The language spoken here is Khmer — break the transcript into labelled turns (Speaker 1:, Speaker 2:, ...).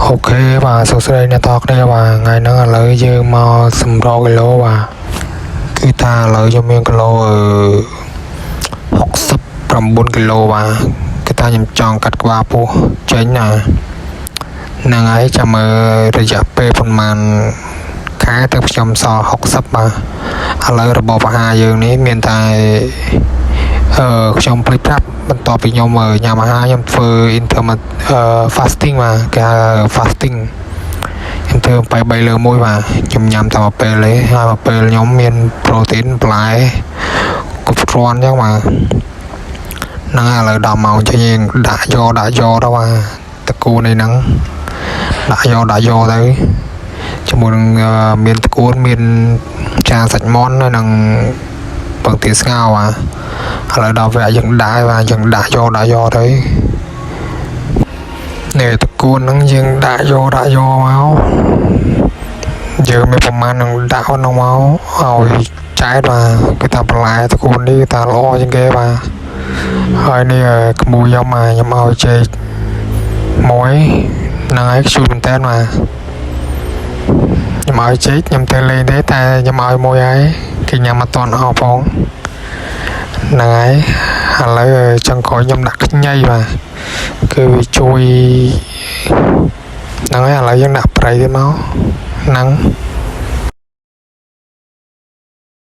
Speaker 1: អូខេបាទសួស្តីអ្នកតគ្នាបាទថ្ងៃហ្នឹងឥឡូវយើងមកសម្រគីឡូបាទគឺថាឥឡូវខ្ញុំមានគីឡូ69គីឡូបាទគឺថាខ្ញុំចង់កាត់ក្បាលពោះចេញណាហ្នឹងហើយចាំមើលរយៈពេលប្រហែលខែទៅខ្ញុំសល់60បាទឥឡូវរបបអាហារយើងនេះមានតែខ្ញុំភ្លេចប្រាប់បន្ទាប់ពីខ្ញុំញ៉ាំអាហារខ្ញុំធ្វើ intermittent fasting បាទគេហៅ fasting ខ្ញុំធ្វើ3លើ1បាទខ្ញុំញ៉ាំតែមួយពេលទេហើយមួយពេលខ្ញុំមានប្រូតេអ៊ីនបន្លែគ្រប់គ្រាន់អញ្ចឹងបាទហ្នឹងហើយឥឡូវដល់ម៉ោងចេញយើងដាក់យកទៅបាទតកូននេះហ្នឹងដាក់យកទៅជាមួយនឹងមានតកូនមានចាសាច់មាន់ហើយនឹងពងទាស្ងោរបាទឥឡូវដល់វគ្គយើងដាក់បាទយើងដាក់យកទៅនេះតកូនហ្នឹងយើងដាក់យកមកយើងមានប្រមាណនឹងដាក់ហ្នឹងមកឲ្យចែកបាទគឺថាបន្លែតកូននេះថាល្អជាងគេបាទហើយនេះក្មួយខ្ញុំឲ្យចេកមួយហ្នឹងហើយខ្ជូតមែនតើបាទខ្ញុំឲ្យចេកខ្ញុំទៅលេងទេតែខ្ញុំឲ្យមួយហើយគេញ៉ាំអត់ទាន់អស់ផងហ្នឹងហើយឥឡូវចុងក្រោយខ្ញុំដាក់ខ្ញីបាទគឺវាជួយហ្នឹងហើយឥឡូវយើងដាក់ប្រៃទៀតមកហ្នឹង